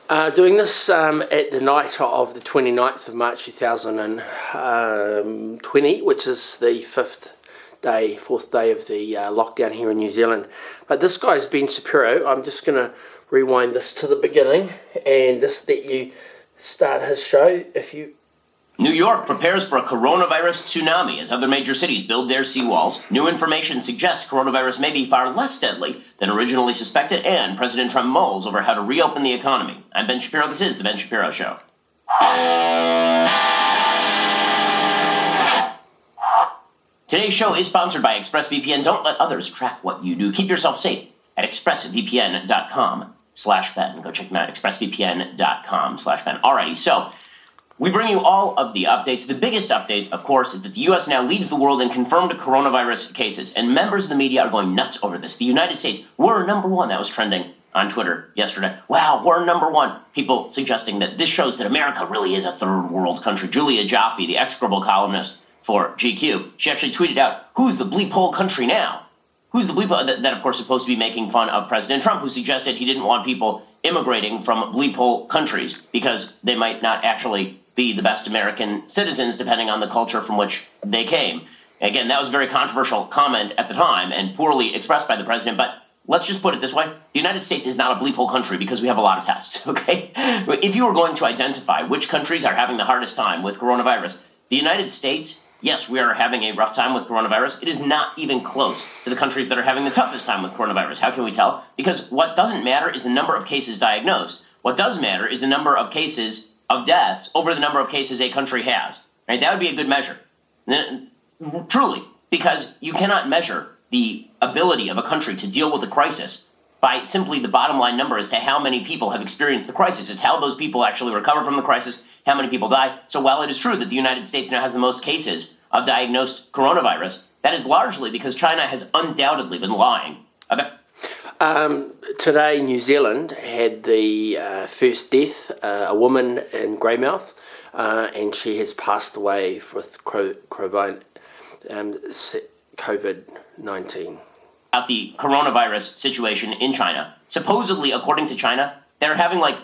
Doing this at the night of the 29th of March 2020, which is the fourth day of the lockdown here in New Zealand. But this guy's Ben Shapiro. I'm just going to rewind this to the beginning and just let you start his show if you... New York prepares for a coronavirus tsunami as other major cities build their seawalls. New information suggests coronavirus may be far less deadly than originally suspected, and President Trump mulls over how to reopen the economy. I'm Ben Shapiro. This is The Ben Shapiro Show. Today's show is sponsored by ExpressVPN. Don't let others track what you do. Keep yourself safe at expressvpn.com/Ben. Go check them out, expressvpn.com/Ben. Alrighty, so... we bring you all of the updates. The biggest update, of course, is that the U.S. now leads the world in confirmed coronavirus cases, and members of the media are going nuts over this. The United States, we're number one. That was trending on Twitter yesterday. Wow, we're number one. People suggesting that this shows that America really is a third world country. Julia Jaffe, the execrable columnist for GQ, she actually tweeted out, "Who's the bleep hole country now?" Who's the bleep hole? That, of course, is supposed to be making fun of President Trump, who suggested he didn't want people immigrating from bleep hole countries because they might not actually be the best American citizens, depending on the culture from which they came. Again, that was a very controversial comment at the time and poorly expressed by the president, but let's just put it this way. The United States is not a bleep hole country because we have a lot of tests, okay? If you were going to identify which countries are having the hardest time with coronavirus, the United States, yes, we are having a rough time with coronavirus. It is not even close to the countries that are having the toughest time with coronavirus. How can we tell? Because what doesn't matter is the number of cases diagnosed. What does matter is the number of cases of deaths over the number of cases a country has. Right? That would be a good measure. Truly, because you cannot measure the ability of a country to deal with a crisis by simply the bottom line number as to how many people have experienced the crisis. It's how those people actually recover from the crisis, how many people die. So while it is true that the United States now has the most cases of diagnosed coronavirus, that is largely because China has undoubtedly been lying about... Today, New Zealand had the first death, a woman in Greymouth, and she has passed away with COVID-19. About the coronavirus situation in China. Supposedly, according to China, they're having like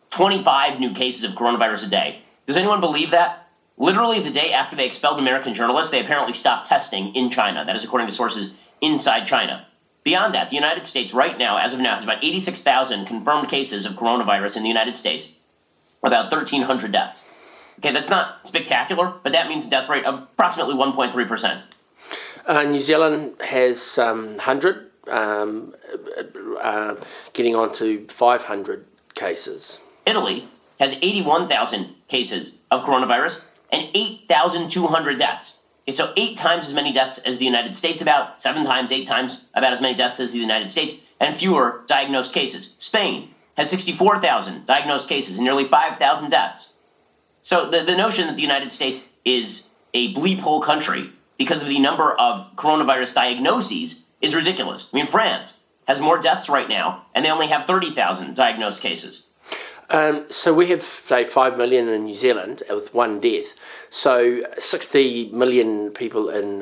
25 new cases of coronavirus a day. Does anyone believe that? Literally the day after they expelled American journalists, they apparently stopped testing in China. That is according to sources inside China. Beyond that, the United States right now, as of now, has about 86,000 confirmed cases of coronavirus in the United States, about 1,300 deaths. Okay, that's not spectacular, but that means a death rate of approximately 1.3%. New Zealand has 100, getting on to 500 cases. Italy has 81,000 cases of coronavirus and 8,200 deaths. Okay, so 8 times as many deaths as the United States, about 7 times, 8 times about as many deaths as the United States, and fewer diagnosed cases. Spain has 64,000 diagnosed cases and nearly 5,000 deaths. So the notion that the United States is a bleep hole country because of the number of coronavirus diagnoses is ridiculous. I mean, France has more deaths right now, and they only have 30,000 diagnosed cases. So we have, say, 5 million in New Zealand with 1 death. So 60 million people in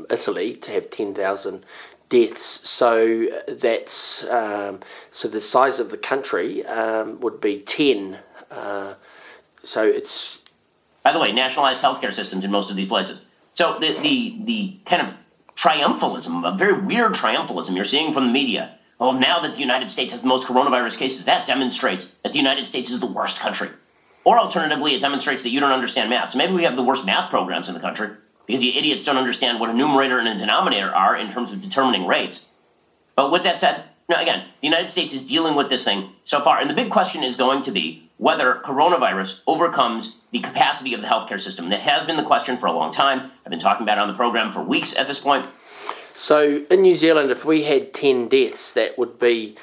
Italy to have 10,000 deaths. So that's so the size of the country would be 10. So it's... By the way, nationalized healthcare systems in most of these places. So the kind of triumphalism, a very weird triumphalism you're seeing from the media. Well, now that the United States has the most coronavirus cases, that demonstrates that the United States is the worst country. Or alternatively, it demonstrates that you don't understand math. So maybe we have the worst math programs in the country because you idiots don't understand what a numerator and a denominator are in terms of determining rates. But with that said, no, again, the United States is dealing with this thing so far. And the big question is going to be whether coronavirus overcomes the capacity of the healthcare system. That has been the question for a long time. I've been talking about it on the program for weeks at this point. So in New Zealand, if we had 10 deaths, that would be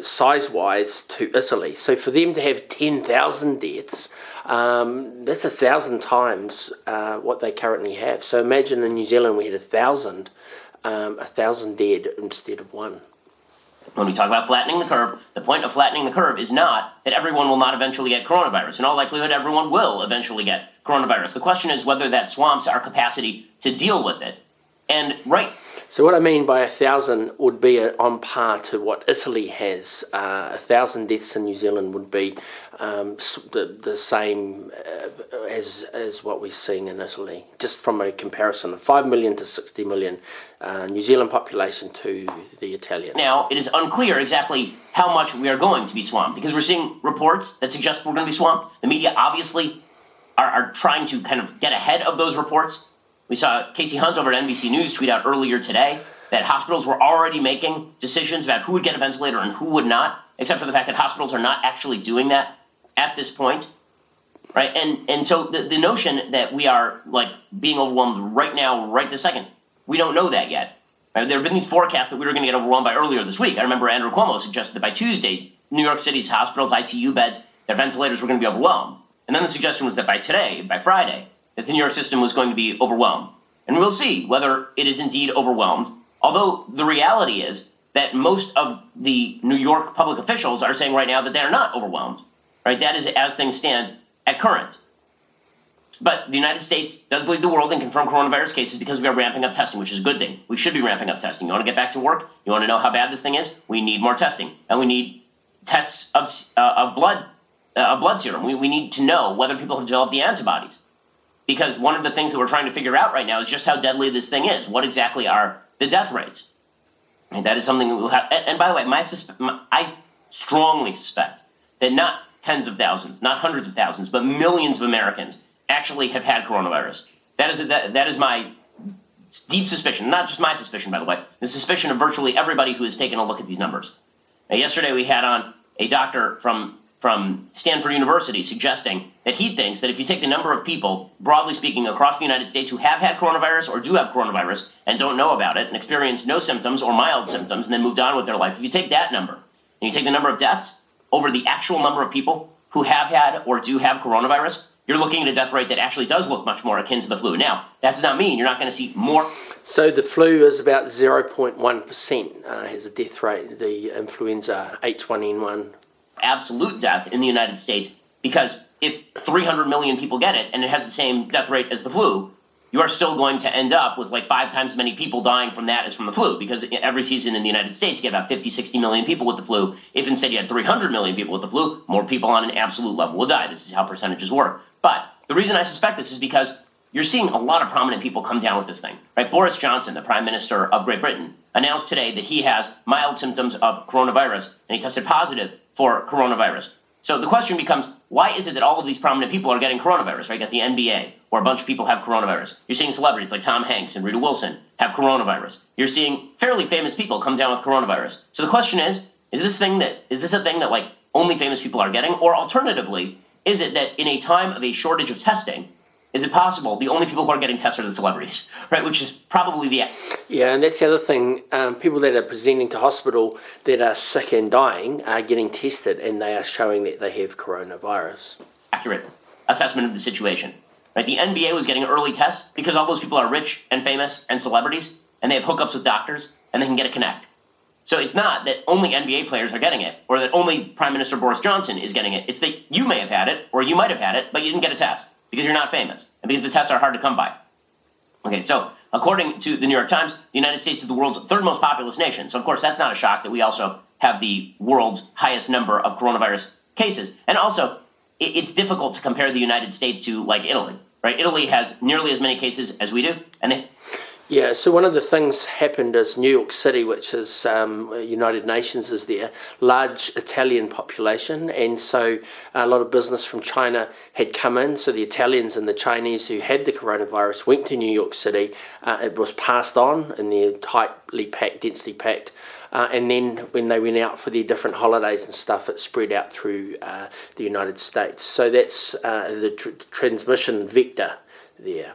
size-wise to Italy. So for them to have 10,000 deaths, that's 1,000 times what they currently have. So imagine in New Zealand we had 1,000 dead instead of 1. When we talk about flattening the curve, the point of flattening the curve is not that everyone will not eventually get coronavirus. In all likelihood, everyone will eventually get coronavirus. The question is whether that swamps our capacity to deal with it. And right... So what I mean by 1,000 would be on par to what Italy has. 1,000 deaths in New Zealand would be the same as what we're seeing in Italy, just from a comparison of 5 million to 60 million New Zealand population to the Italian. Now, it is unclear exactly how much we are going to be swamped, because we're seeing reports that suggest we're going to be swamped. The media obviously are trying to kind of get ahead of those reports. We saw Casey Hunt over at NBC News tweet out earlier today that hospitals were already making decisions about who would get a ventilator and who would not, except for the fact that hospitals are not actually doing that at this point, right? And so the notion that we are like being overwhelmed right now, right this second, we don't know that yet. Right? There have been these forecasts that we were going to get overwhelmed by earlier this week. I remember Andrew Cuomo suggested that by Tuesday, New York City's hospitals, ICU beds, their ventilators were going to be overwhelmed. And then the suggestion was that by today, by Friday, that the New York system was going to be overwhelmed. And we'll see whether it is indeed overwhelmed, although the reality is that most of the New York public officials are saying right now that they are not overwhelmed. Right? That is as things stand at current. But the United States does lead the world in confirmed coronavirus cases because we are ramping up testing, which is a good thing. We should be ramping up testing. You want to get back to work? You want to know how bad this thing is? We need more testing. And we need tests of blood serum. We need to know whether people have developed the antibodies. Because one of the things that we're trying to figure out right now is just how deadly this thing is. What exactly are the death rates? And that is something that we'll have. And by the way, I strongly suspect that not tens of thousands, not hundreds of thousands, but millions of Americans actually have had coronavirus. That is my deep suspicion. Not just my suspicion, by the way. The suspicion of virtually everybody who has taken a look at these numbers. Now, yesterday we had on a doctor from Stanford University suggesting that he thinks that if you take the number of people, broadly speaking, across the United States who have had coronavirus or do have coronavirus and don't know about it and experience no symptoms or mild symptoms and then moved on with their life, if you take that number and you take the number of deaths over the actual number of people who have had or do have coronavirus, you're looking at a death rate that actually does look much more akin to the flu. Now, that does not mean you're not going to see more. So the flu is about 0.1% has a death rate. The influenza H1N1. Absolute death in the United States, because if 300 million people get it and it has the same death rate as the flu, you are still going to end up with like 5 times as many people dying from that as from the flu, because every season in the United States you get about 50, 60 million people with the flu. If instead you had 300 million people with the flu, more people on an absolute level will die. This is how percentages work. But the reason I suspect this is because you're seeing a lot of prominent people come down with this thing. Right? Boris Johnson, the Prime Minister of Great Britain, announced today that he has mild symptoms of coronavirus, and he tested positive for coronavirus. So the question becomes, why is it that all of these prominent people are getting coronavirus? Right? You got the NBA, where a bunch of people have coronavirus. You're seeing celebrities like Tom Hanks and Rita Wilson have coronavirus. You're seeing fairly famous people come down with coronavirus. So the question is this a thing that like only famous people are getting? Or alternatively, is it that in a time of a shortage of testing, is it possible the only people who are getting tested are the celebrities, right? Which is probably the... Yeah, and that's the other thing. People that are presenting to hospital that are sick and dying are getting tested, and they are showing that they have coronavirus. Accurate assessment of the situation. Right? The NBA was getting early tests because all those people are rich and famous and celebrities, and they have hookups with doctors, and they can get a connect. So it's not that only NBA players are getting it, or that only Prime Minister Boris Johnson is getting it. It's that you may have had it, or you might have had it, but you didn't get a test, because you're not famous, and because the tests are hard to come by. Okay, so according to the New York Times, the United States is the world's third most populous nation. So of course, that's not a shock that we also have the world's highest number of coronavirus cases. And also, it's difficult to compare the United States to, like, Italy, right? Italy has nearly as many cases as we do, and they... Yeah, so one of the things happened is New York City, which is United Nations is there, large Italian population, and so a lot of business from China had come in. So the Italians and the Chinese who had the coronavirus went to New York City. It was passed on in their tightly packed, densely packed, and then when they went out for their different holidays and stuff, it spread out through the United States. So that's the transmission vector there.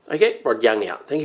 Okay, Rod Young out. Thank you.